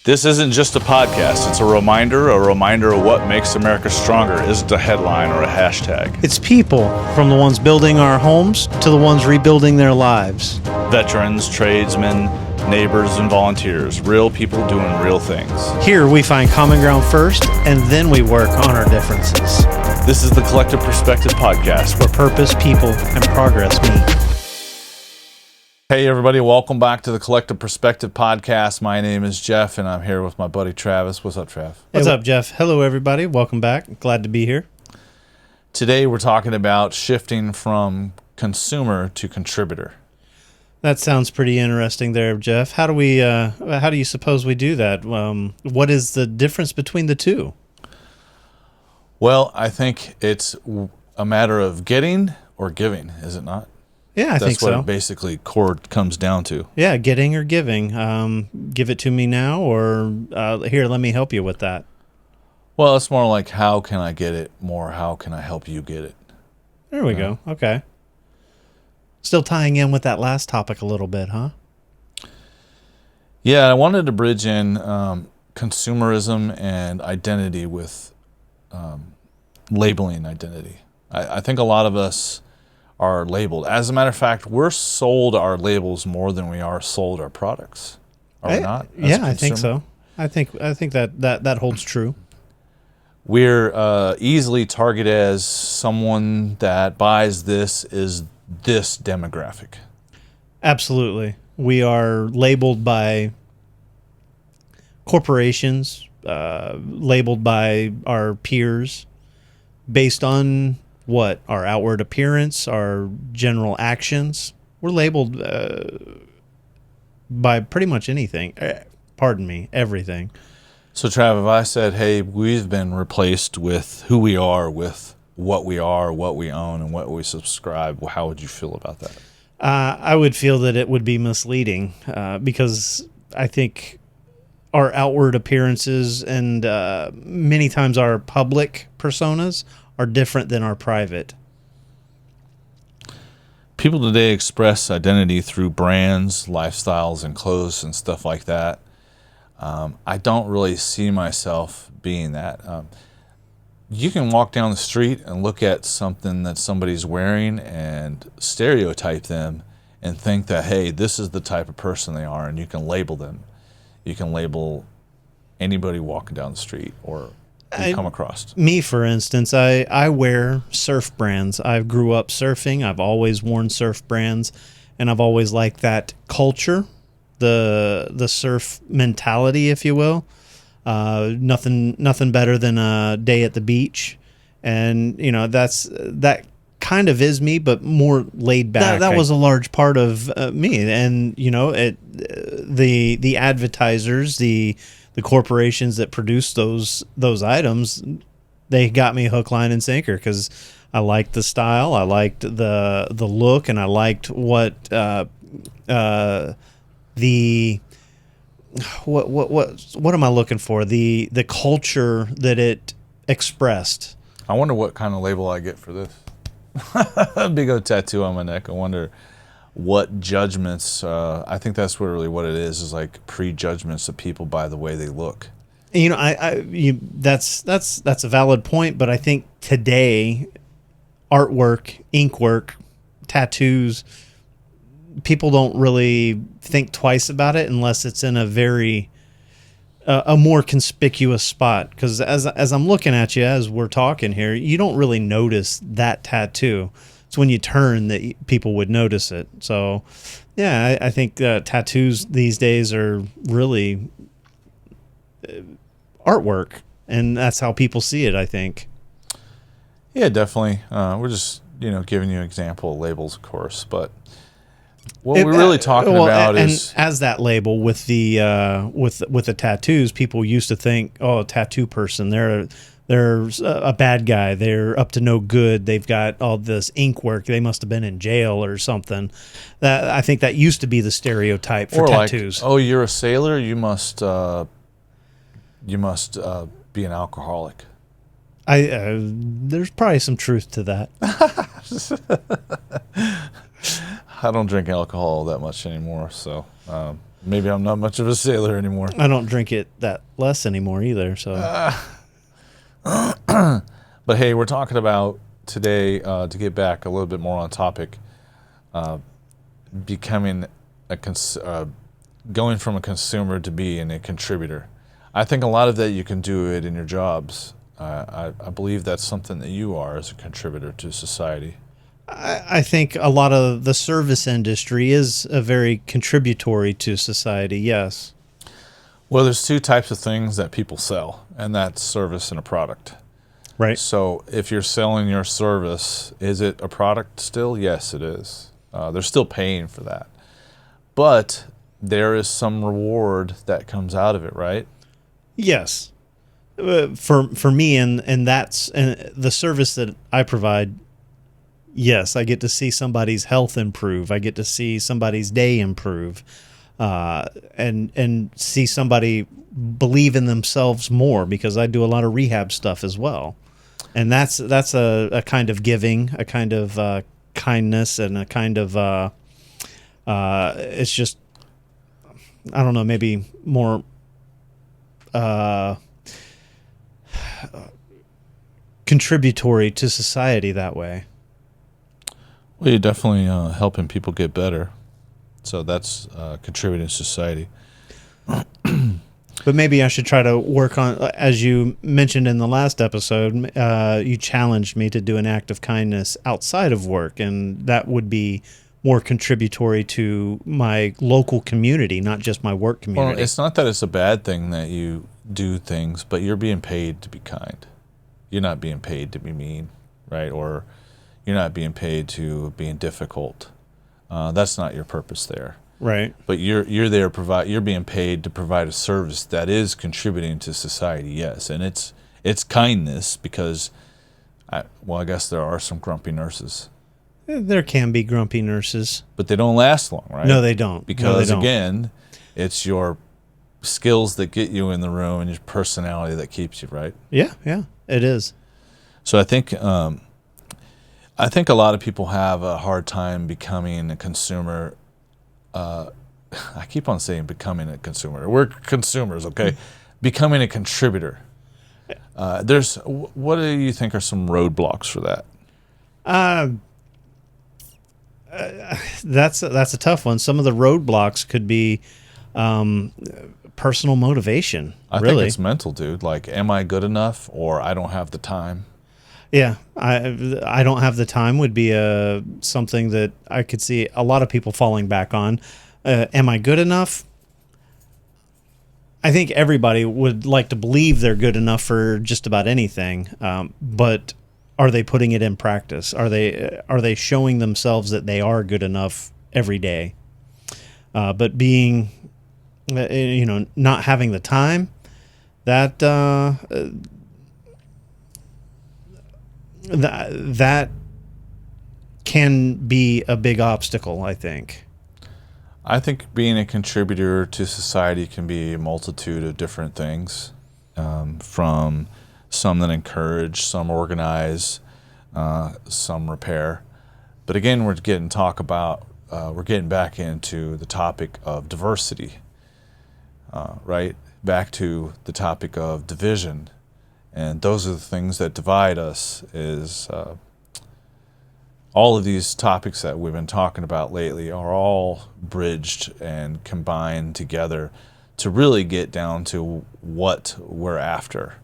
This isn't just a podcast, it's a reminder of what makes America stronger isn't a headline or a hashtag. It's people, from the ones building our homes to the ones rebuilding their lives. Veterans, tradesmen, neighbors, and volunteers. Real people doing real things. Here we find common ground first, and then we work on our differences. This is the Collective Perspective Podcast, where purpose, people, and progress meet. Hey everybody, welcome back to the Collective Perspective Podcast. My name is Jeff, and I'm here with my buddy Travis. What's up, Trav? What's up, Jeff? Hello, everybody. Welcome back. Glad to be here. Today we're talking about shifting from consumer to contributor. That sounds pretty interesting there, Jeff. How do you suppose we do that? What is the difference between the two? Well, I think it's a matter of getting or giving, is it not? Yeah, I think so. That's what it basically comes down to. Yeah, getting or giving. Give it to me now, or here, let me help you with that. Well, it's more like how can I get it, more how can I help you get it. There we go. Okay. Still tying in with that last topic a little bit, huh? Yeah, I wanted to bridge in consumerism and identity with labeling identity. I think a lot of us are labeled. As a matter of fact, we're sold our labels more than we are sold our products. Are we not? Yeah, I think so. I think that holds true. We're easily targeted as someone that buys this is this demographic. Absolutely. We are labeled by corporations, labeled by our peers based on what? Our outward appearance, our general actions. We're labeled by pretty much anything. Everything. So, Trav, if I said, hey, we've been replaced with who we are, with what we are, what we own, and what we subscribe, how would you feel about that? I would feel that it would be misleading because I think our outward appearances and many times our public personas are different than our private. People today express identity through brands, lifestyles, and clothes and stuff like that. I don't really see myself being that. You can walk down the street and look at something that somebody's wearing and stereotype them and think that, hey, this is the type of person they are, and you can label them. You can label anybody walking down the street or you come across. Me, for instance, I wear surf brands. I grew up surfing. I've always worn surf brands, and I've always liked that culture, the surf mentality, if you will. Nothing better than a day at the beach, and that kind of is me, but more laid back. That was a large part of me, and the advertisers, the corporations that produce those items, they got me hook, line, and sinker because I liked the style, I liked the look, and I liked what what am I looking for? The culture that it expressed. I wonder what kind of label I get for this. Big old tattoo on my neck. I wonder what judgments. I think that's really what it is like prejudgments of people by the way they look. That's a valid point, but I think today, artwork, inkwork, tattoos, people don't really think twice about it unless it's in a more conspicuous spot. Because as I'm looking at you as we're talking here, you don't really notice that tattoo. It's when you turn that people would notice it. So, yeah, I think tattoos these days are really artwork, and that's how people see it, I think. Yeah, definitely. We're just giving you an example of labels, of course, but what we're really talking about is, and as that label with the tattoos, people used to think, oh, a tattoo person, they're a bad guy, they're up to no good, they've got all this ink work, they must have been in jail or something. That I think that used to be the stereotype for tattoos. Like, oh, you're a sailor, you must be an alcoholic. There's probably some truth to that. I don't drink alcohol that much anymore, so Maybe I'm not much of a sailor anymore. I don't drink it that less anymore either. So But hey, we're talking about today, to get back a little bit more on topic, becoming going from a consumer to being a contributor. I think a lot of that you can do it in your jobs. I believe that's something that you are as a contributor to society. I think a lot of the service industry is a very contributory to society. Yes. Well, there's two types of things that people sell, and that's service and a product. Right. So if you're selling your service, is it a product still? Yes, it is. They're still paying for that. But there is some reward that comes out of it, right? Yes. For me, and that's the service that I provide. Yes, I get to see somebody's health improve. I get to see somebody's day improve, and see somebody believe in themselves more, because I do a lot of rehab stuff as well, and that's a kind of giving, a kind of kindness, and a kind of it's just, I don't know, maybe more contributory to society that way. Well, you're definitely helping people get better. So that's contributing to society. But maybe I should try to work on, as you mentioned in the last episode, you challenged me to do an act of kindness outside of work, and that would be more contributory to my local community, not just my work community. Well, it's not that it's a bad thing that you do things, but you're being paid to be kind. You're not being paid to be mean, right? Or you're not being paid to being difficult. That's not your purpose there. Right. But you're there you're being paid to provide a service that is contributing to society, yes. And it's kindness, because I guess there are some grumpy nurses. There can be grumpy nurses. But they don't last long, right? No, they don't. Because No, they don't. again, it's your skills that get you in the room and your personality that keeps you, right? Yeah, it is. So I think a lot of people have a hard time becoming a consumer. I keep on saying becoming a consumer. We're consumers, okay? Becoming a contributor. What do you think are some roadblocks for that? That's a tough one. Some of the roadblocks could be personal motivation. I really. think it's mental, dude. Like, am I good enough, or I don't have the time? Yeah, I don't have the time would be something that I could see a lot of people falling back on. Am I good enough? I think everybody would like to believe they're good enough for just about anything, but are they putting it in practice? Are they showing themselves that they are good enough every day? But being, not having the time, that that can be a big obstacle, I think. I think being a contributor to society can be a multitude of different things, from some that encourage, some organize, some repair. But again, we're getting back into the topic of diversity, right? Back to the topic of division. And those are the things that divide us, is all of these topics that we've been talking about lately are all bridged and combined together to really get down to what we're after.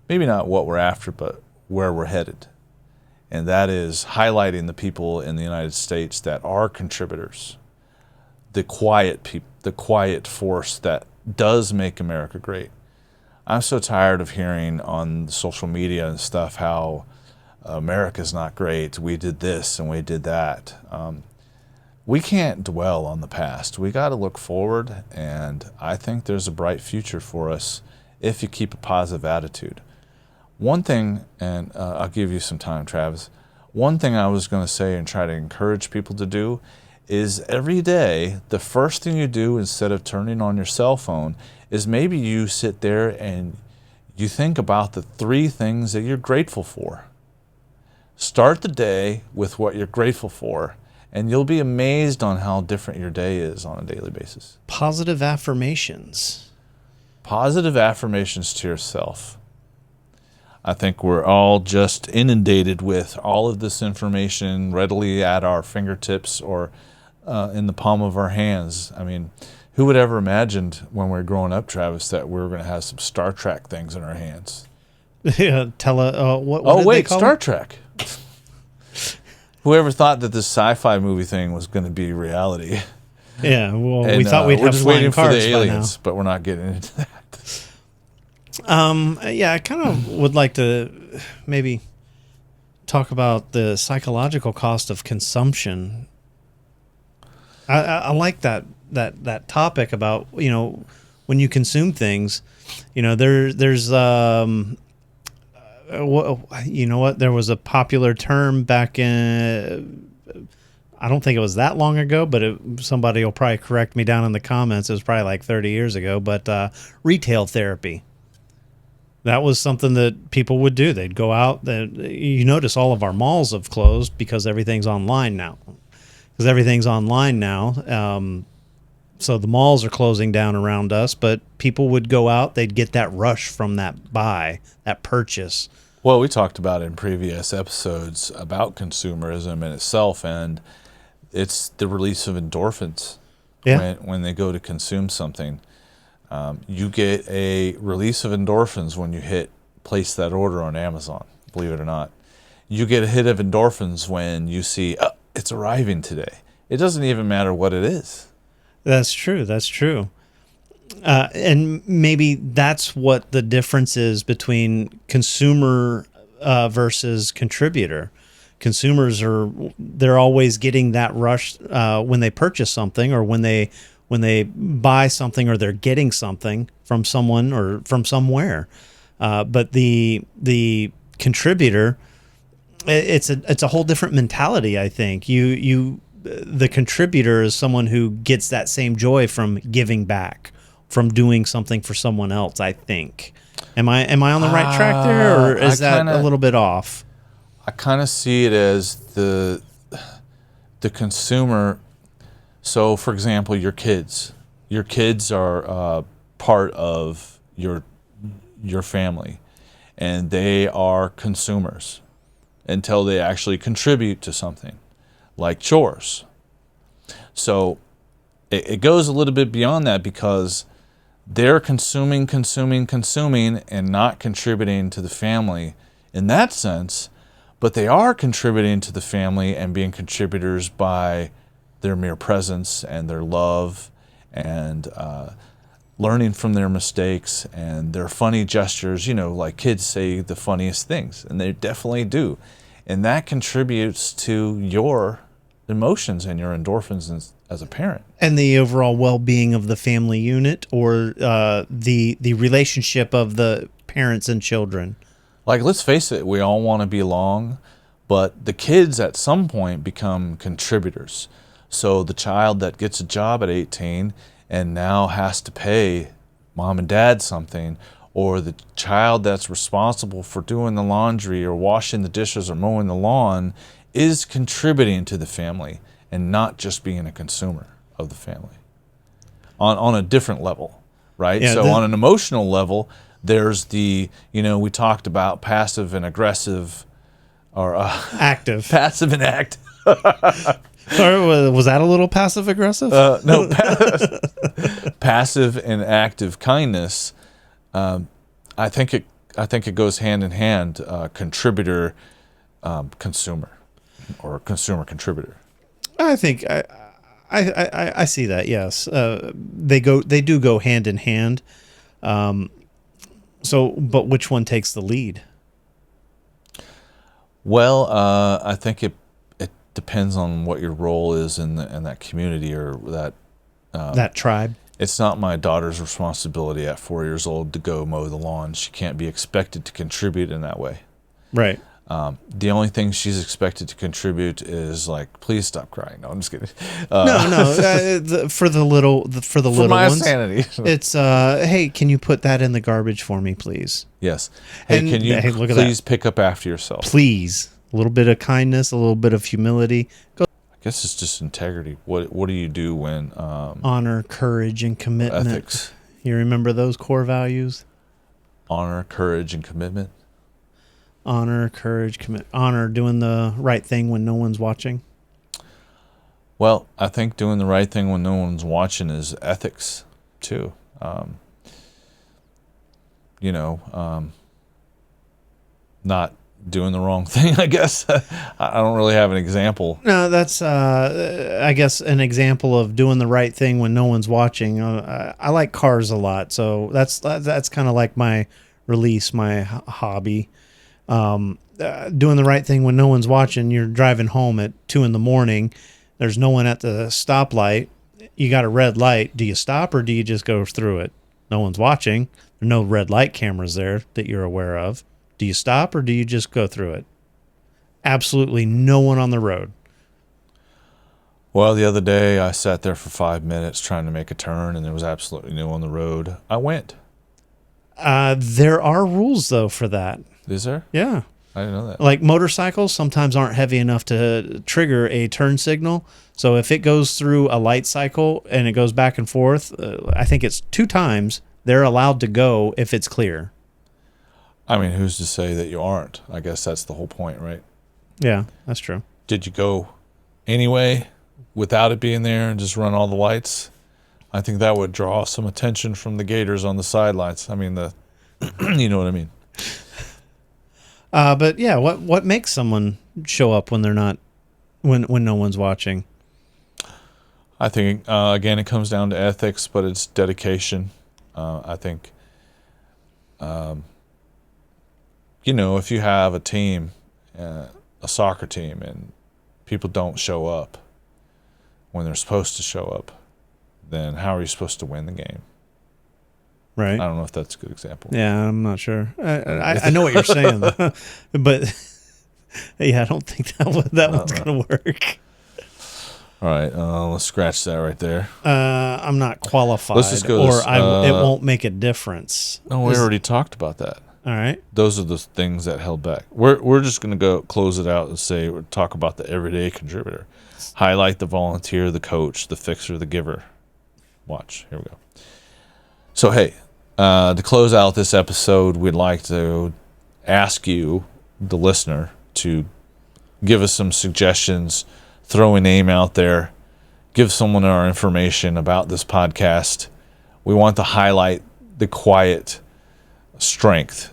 Maybe not what we're after, but where we're headed. And that is highlighting the people in the United States that are contributors, the quiet force that does make America great. I'm so tired of hearing on social media and stuff how America's not great, we did this and we did that. We can't dwell on the past. We got to look forward, and I think there's a bright future for us if you keep a positive attitude. One thing, and I'll give you some time, Travis. One thing I was going to say and try to encourage people to do is every day, the first thing you do instead of turning on your cell phone is maybe you sit there and you think about the 3 things that you're grateful for. Start the day with what you're grateful for, and you'll be amazed on how different your day is on a daily basis. Positive affirmations. Positive affirmations to yourself. I think we're all just inundated with all of this information readily at our fingertips or in the palm of our hands. I mean, who would ever imagined when we were growing up, Travis, that we were going to have some Star Trek things in our hands? Yeah, what Oh, did wait, they call Star it? Trek. Whoever thought that this sci-fi movie thing was going to be reality? Yeah, well, And, we thought we'd we're have just flying waiting for cars the by now. aliens, but we're not getting into that. Yeah, I kind of would like to maybe talk about the psychological cost of consumption. I like that topic about, when you consume things, there's there was a popular term back in, I don't think it was that long ago, but somebody will probably correct me down in the comments. It was probably like 30 years ago, but retail therapy. That was something that people would do. They'd go out. You notice all of our malls have closed because everything's online now. So the malls are closing down around us, but people would go out. They'd get that rush from that purchase. Well, we talked about in previous episodes about consumerism in itself, and it's the release of endorphins when they go to consume something. You get a release of endorphins when you place that order on Amazon, believe it or not. You get a hit of endorphins when you see, it's arriving today. It doesn't even matter what it is. That's true. And maybe that's what the difference is between consumer versus contributor. Consumers they're always getting that rush when they purchase something, or when they buy something, or they're getting something from someone or from somewhere. But the contributor, it's a whole different mentality. I think the contributor is someone who gets that same joy from giving back, from doing something for someone else. I think. Am I on the right track there, or is that a little bit off? I kind of see it as the consumer. So, for example, your kids are part of your family, and they are consumers until they actually contribute to something, like chores. So it goes a little bit beyond that, because they're consuming, and not contributing to the family in that sense, but they are contributing to the family and being contributors by their mere presence and their love and learning from their mistakes and their funny gestures. Like kids say the funniest things, and they definitely do. And that contributes to your emotions and your endorphins as a parent. And the overall well-being of the family unit, or the relationship of the parents and children. Like, let's face it, we all want to belong, but the kids at some point become contributors. So the child that gets a job at 18 and now has to pay mom and dad something, or the child that's responsible for doing the laundry or washing the dishes or mowing the lawn, is contributing to the family and not just being a consumer of the family on a different level, right? Yeah, so on an emotional level, there's we talked about passive and aggressive, or active. Passive and active. Or was that a little passive aggressive? No, passive and active kindness. I think it goes hand in hand. Contributor, consumer, or consumer contributor. I think I see that. Yes, they do go hand in hand. But which one takes the lead? Well, I think it depends on what your role is in that community, or that tribe. It's not my daughter's responsibility at 4 years old to go mow the lawn. She can't be expected to contribute in that way. Right. The only thing she's expected to contribute is like, please stop crying. No, I'm just kidding. For the little my ones, sanity. It's hey, can you put that in the garbage for me, please? Yes. Hey, And, can you look at please pick up after yourself? Please, a little bit of kindness, a little bit of humility. I guess it's just integrity. What do you do when Honor, courage, and commitment. ethics, You remember those core values? honor, courage, and commitment? Honor, courage, commit. Honor, doing the right thing when no one's watching. Well, I think doing the right thing when no one's watching is ethics too. Not doing the wrong thing, I guess. I don't really have an example. No, that's I guess an example of doing the right thing when no one's watching. I like cars a lot, so that's kind of like my release, my hobby. Doing the right thing when no one's watching. You're driving home at 2 a.m. There's no one at the stoplight. You got a red light. Do you stop or do you just go through it? No one's watching. There are no red light cameras there that you're aware of. Do you stop or do you just go through it? Absolutely no one on the road. Well, the other day I sat there for 5 minutes trying to make a turn, and there was absolutely no one on the road. I went. There are rules, though, for that. Is there? Yeah. I didn't know that. Like motorcycles sometimes aren't heavy enough to trigger a turn signal. So if it goes through a light cycle and it goes back and forth, I think it's 2 times, they're allowed to go if it's clear. I mean, who's to say that you aren't? I guess that's the whole point, right? Yeah, that's true. Did you go anyway without it being there and just run all the lights? I think that would draw some attention from the gators on the sidelines. I mean, you know what I mean? But yeah, what makes someone show up when they're not, when no one's watching? I think, again, it comes down to ethics, but it's dedication. I think, if you have a team, a soccer team, and people don't show up when they're supposed to show up, then how are you supposed to win the game? Right. I don't know if that's a good example. Yeah, I'm not sure. I know what you're saying, but yeah, I don't think that one's going to work. All right, let's scratch that right there. I'm not qualified, Let's just go or it won't make a difference. No, we already talked about that. All right. Those are the things that held back. We're just going to go close it out and say talk about the everyday contributor. Highlight the volunteer, the coach, the fixer, the giver. Watch. Here we go. So, hey, to close out this episode, we'd like to ask you, the listener, to give us some suggestions, throw a name out there, give someone our information about this podcast. We want to highlight the quiet strength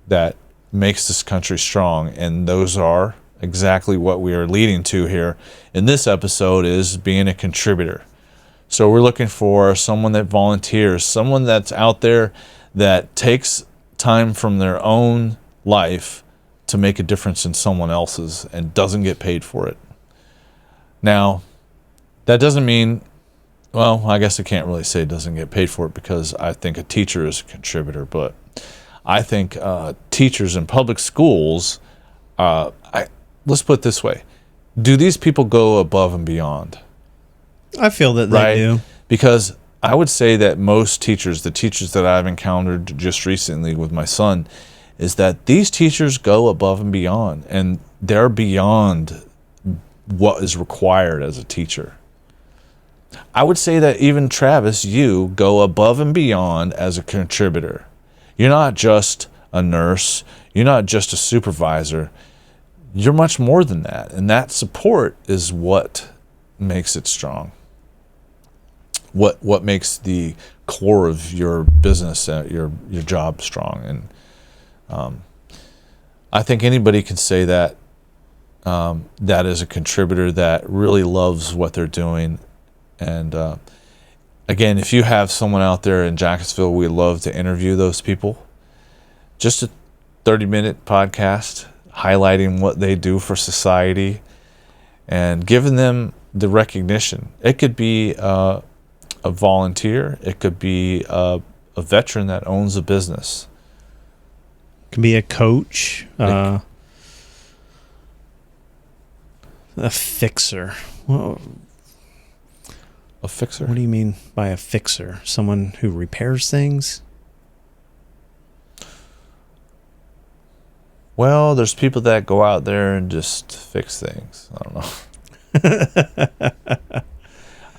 that makes this country strong, and those are exactly what we are leading to here in this episode, is being a contributor. So we're looking for someone that volunteers, someone that's out there that takes time from their own life to make a difference in someone else's and doesn't get paid for it. Now, that doesn't mean, well, I guess I can't really say doesn't get paid for it, because I think a teacher is a contributor, but I think teachers in public schools, let's put it this way, do these people go above and beyond? I feel that they do. Because I would say that most teachers, the teachers that I've encountered just recently with my son, is that these teachers go above and beyond, and they're beyond what is required as a teacher. I would say that even Travis, you go above and beyond as a contributor. You're not just a nurse. You're not just a supervisor. You're much more than that, and that support is what makes it strong. What makes the core of your business, your job strong. And I think anybody can say that that is a contributor that really loves what they're doing. And again, if you have someone out there in Jacksonville, we'd love to interview those people. Just a 30-minute podcast highlighting what they do for society and giving them the recognition. It could be a volunteer. It could be a veteran that owns a business. It can be a coach, a fixer. Well, a fixer? What do you mean by a fixer? Someone who repairs things? Well, there's people that go out there and just fix things. I don't know.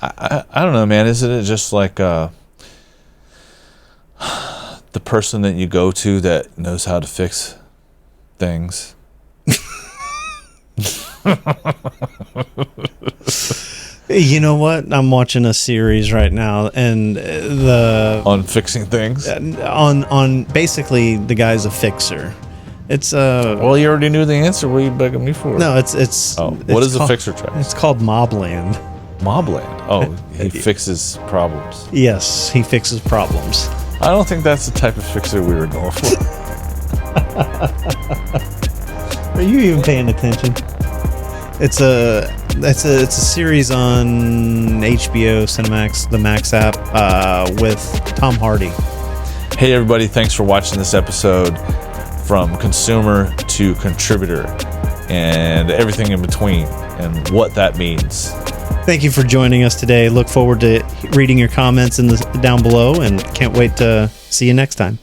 I don't know, man. Isn't it just like the person that you go to that knows how to fix things? You know what? I'm watching a series right now, and On fixing things? on basically the guy's a fixer. It's Well, you already knew the answer. What are you begging me for? no, it's Oh, it's what is a called- fixer, Travis? It's called Mobland. Mobland. Oh, he fixes problems. Yes, he fixes problems. I don't think that's the type of fixer we were going for. Are you even paying attention? It's a series on HBO Cinemax, the Max app, with Tom Hardy. Hey, everybody. Thanks for watching this episode from consumer to contributor and everything in between and what that means. Thank you for joining us today. Look forward to reading your comments down below, and can't wait to see you next time.